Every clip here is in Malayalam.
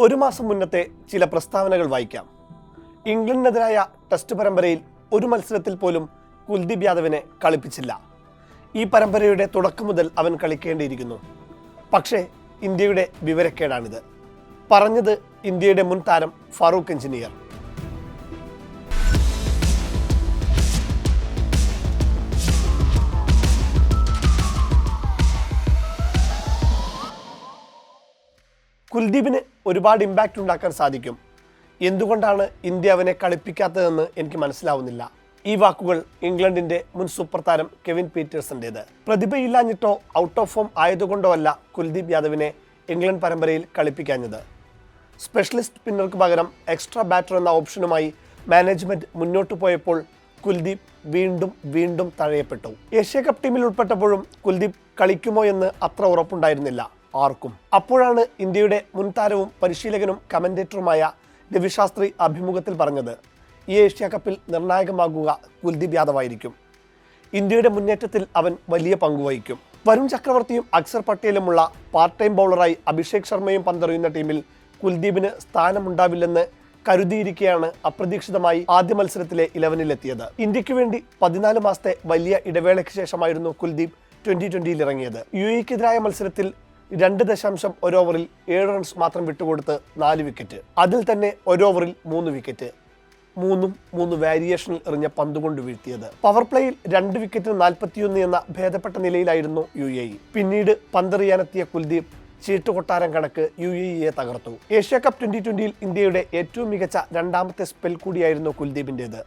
ഒരു മാസം മുന്നത്തെ ചില പ്രസ്താവനകൾ വായിക്കാം. ഇംഗ്ലണ്ടിനെതിരായ ടെസ്റ്റ് പരമ്പരയിൽ ഒരു മത്സരത്തിൽ പോലും കുൽദീപ് യാദവിനെ കളിപ്പിച്ചില്ല. ഈ പരമ്പരയുടെ തുടക്കം മുതൽ അവൻ കളിക്കേണ്ടിയിരിക്കുന്നു. പക്ഷേ ഇന്ത്യയുടെ വിവരക്കേടാണിത്. പറഞ്ഞത് ഇന്ത്യയുടെ മുൻ താരം ഫാറൂഖ് എഞ്ചിനീയർ. കുൽദീപിന് ഒരുപാട് ഇമ്പാക്റ്റ് ഉണ്ടാക്കാൻ സാധിക്കും. എന്തുകൊണ്ടാണ് ഇന്ത്യ അവനെ കളിപ്പിക്കാത്തതെന്ന് എനിക്ക് മനസ്സിലാവുന്നില്ല. ഈ വാക്കുകൾ ഇംഗ്ലണ്ടിന്റെ മുൻ സൂപ്പർ താരം കെവിൻ പീറ്റേഴ്സന്റേത്. പ്രതിഭയില്ലാഞ്ഞിട്ടോ ഔട്ട് ഓഫ് ഫോം ആയതുകൊണ്ടോ അല്ല കുൽദീപ് യാദവിനെ ഇംഗ്ലണ്ട് പരമ്പരയിൽ കളിപ്പിക്കാഞ്ഞത്. സ്പെഷ്യലിസ്റ്റ് സ്പിന്നർക്ക് പകരം എക്സ്ട്രാ ബാറ്റർ എന്ന ഓപ്ഷനുമായി മാനേജ്മെന്റ് മുന്നോട്ട് പോയപ്പോൾ കുൽദീപ് വീണ്ടും തഴയപ്പെട്ടു. ഏഷ്യ കപ്പ് ടീമിൽ ഉൾപ്പെട്ടപ്പോഴും കുൽദീപ് കളിക്കുമോ എന്ന് അത്ര ഉറപ്പുണ്ടായിരുന്നില്ല ആർക്കും. അപ്പോഴാണ് ഇന്ത്യയുടെ മുൻ താരവും പരിശീലകനും കമന്റേറ്ററുമായ രവി ശാസ്ത്രി അഭിമുഖത്തിൽ പറഞ്ഞത്, ഈ ഏഷ്യ കപ്പിൽ നിർണായകമാകുക കുൽദീപ് യാദവായിരിക്കും. ഇന്ത്യയുടെ മുന്നേറ്റത്തിൽ അവൻ വലിയ പങ്കുവഹിക്കും. വരുൺ ചക്രവർത്തിയും അക്സർ പട്ടേലുമുള്ള പാർട്ട് ടൈം ബൗളറായി അഭിഷേക് ശർമ്മയും പന്തെറിയുന്ന ടീമിൽ കുൽദീപിന് സ്ഥാനമുണ്ടാവില്ലെന്ന് കരുതിയിരിക്കെയാണ് അപ്രതീക്ഷിതമായി ആദ്യ മത്സരത്തിലെ 11-ലെത്തിയത്. ഇന്ത്യക്ക് വേണ്ടി 14 മാസത്തെ വലിയ ഇടവേളയ്ക്ക് ശേഷമായിരുന്നു കുൽദീപ് 2020-ൽ ഇറങ്ങിയത്. UAEക്കെതിരായ മത്സരത്തിൽ 2.1 ഓവറിൽ 7 റൺസ് മാത്രം വിട്ടുകൊടുത്ത് 4 വിക്കറ്റ്. അതിൽ തന്നെ 1 ഓവറിൽ 3 വിക്കറ്റ്. 3 വേരിയേഷനിൽ എറിഞ്ഞ പന്തുകൊണ്ട് വീഴ്ത്തിയത്. പവർ പ്ലേയിൽ 2 വിക്കറ്റിന് 41 എന്ന ഭേദപ്പെട്ട നിലയിലായിരുന്നു UAE. പിന്നീട് പന്തെറിയാനെത്തിയ കുൽദീപ് ചീട്ടുകൊട്ടാരം കണക്ക് UAEയെ തകർത്തു. ഏഷ്യ കപ്പ് 2020-ൽ ഇന്ത്യയുടെ ഏറ്റവും മികച്ച രണ്ടാമത്തെ സ്പെൽ കൂടിയായിരുന്നു കുൽദീപിൻ്റേത്.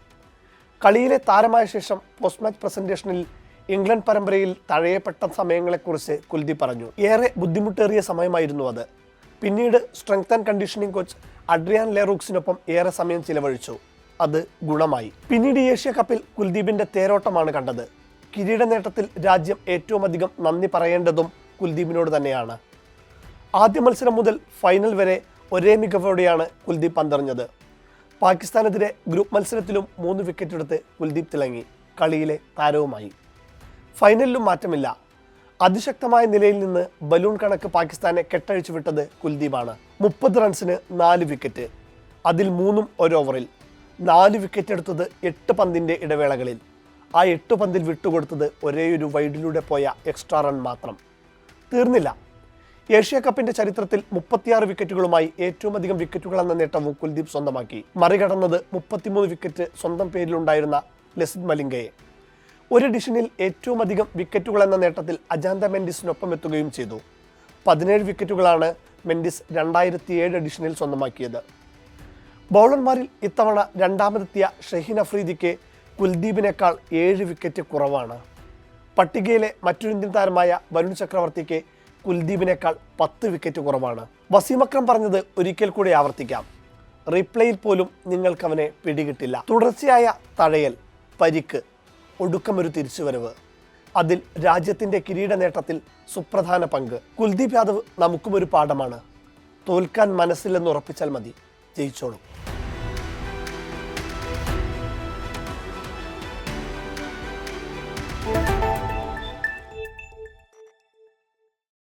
കളിയിലെ താരമായ ശേഷം പോസ്റ്റ് മാച്ച് പ്രസന്റേഷനിൽ ഇംഗ്ലണ്ട് പരമ്പരയിൽ തഴയപ്പെട്ട സമയങ്ങളെക്കുറിച്ച് കുൽദീപ് പറഞ്ഞു. ഏറെ ബുദ്ധിമുട്ടേറിയ സമയമായിരുന്നു അത്. പിന്നീട് strength and conditioning coach Adrian ലെറൂക്സിനൊപ്പം ഏറെ സമയം ചിലവഴിച്ചു. അത് ഗുണമായി. പിന്നീട് ഏഷ്യ കപ്പിൽ കുൽദീപിന്റെ തേരോട്ടമാണ് കണ്ടത്. കിരീട നേട്ടത്തിൽ രാജ്യം ഏറ്റവും അധികം നന്ദി പറയേണ്ടതും കുൽദീപിനോട് തന്നെയാണ്. ആദ്യ മത്സരം മുതൽ ഫൈനൽ വരെ ഒരേ മികവോടെയാണ് കുൽദീപ് പന്തെറിഞ്ഞത്. പാകിസ്ഥാനെതിരെ ഗ്രൂപ്പ് മത്സരത്തിലും 3 വിക്കറ്റ് എടുത്ത് കുൽദീപ് തിളങ്ങി. കളിയിലെ താരവുമായി. ഫൈനലിലും മാറ്റമില്ല. അതിശക്തമായ നിലയിൽ നിന്ന് ബലൂൺ കണക്ക് പാകിസ്ഥാനെ കെട്ടഴിച്ചു വിട്ടത് കുൽദീപാണ്. 30 റൺസിന് 4 വിക്കറ്റ്. അതിൽ 3 1 ഓവറിൽ. 4 വിക്കറ്റ് എടുത്തത് 8 പന്തിൻ്റെ ഇടവേളകളിൽ. ആ 8 പന്തിൽ വിട്ടുകൊടുത്തത് ഒരേയൊരു വൈഡിലൂടെ പോയ എക്സ്ട്രാ റൺ മാത്രം. തീർന്നില്ല. ഏഷ്യ കപ്പിന്റെ ചരിത്രത്തിൽ 36 വിക്കറ്റുകളുമായി ഏറ്റവും അധികം വിക്കറ്റുകൾ എന്ന നേട്ടവും കുൽദീപ് സ്വന്തമാക്കി. മറികടന്നത് 33 വിക്കറ്റ് സ്വന്തം പേരിലുണ്ടായിരുന്ന ലസിത് മലിംഗയെ. ഒരു ഡിഷനിൽ ഏറ്റവും അധികം വിക്കറ്റുകൾ എന്ന നേട്ടത്തിൽ അജാന്ത മെൻഡിസിനൊപ്പം എത്തുകയും ചെയ്തു. 17 വിക്കറ്റുകളാണ് മെൻഡിസ് 2007 എഡിഷനിൽ സ്വന്തമാക്കിയത്. ബൗളർമാരിൽ ഇത്തവണ രണ്ടാമതെത്തിയ ഷഹീൻ അഫ്രീദിക്ക് കുൽദീപിനേക്കാൾ 7 വിക്കറ്റ് കുറവാണ്. പട്ടികയിലെ മറ്റൊരു ഇന്ത്യൻ താരമായ വരുൺ ചക്രവർത്തിക്ക് കുൽദീപിനേക്കാൾ 10 വിക്കറ്റ് കുറവാണ്. വസീം അക്രം പറഞ്ഞത് ഒരിക്കൽ കൂടി ആവർത്തിക്കാം, റീപ്ലേയിൽ പോലും നിങ്ങൾക്കവനെ പിടികിട്ടില്ല. തുടർച്ചയായ തഴയൽ, പരിക്ക്, ഒടുക്കമൊരു തിരിച്ചുവരവ്, അതിൽ രാജ്യത്തിൻ്റെ കിരീട നേട്ടത്തിൽ സുപ്രധാന പങ്ക്. കുൽദീപ് യാദവ് നമുക്കും ഒരു പാഠമാണ്. തോൽക്കാൻ മനസ്സില്ലെന്ന് ഉറപ്പിച്ചാൽ മതി, ജയിച്ചോളും.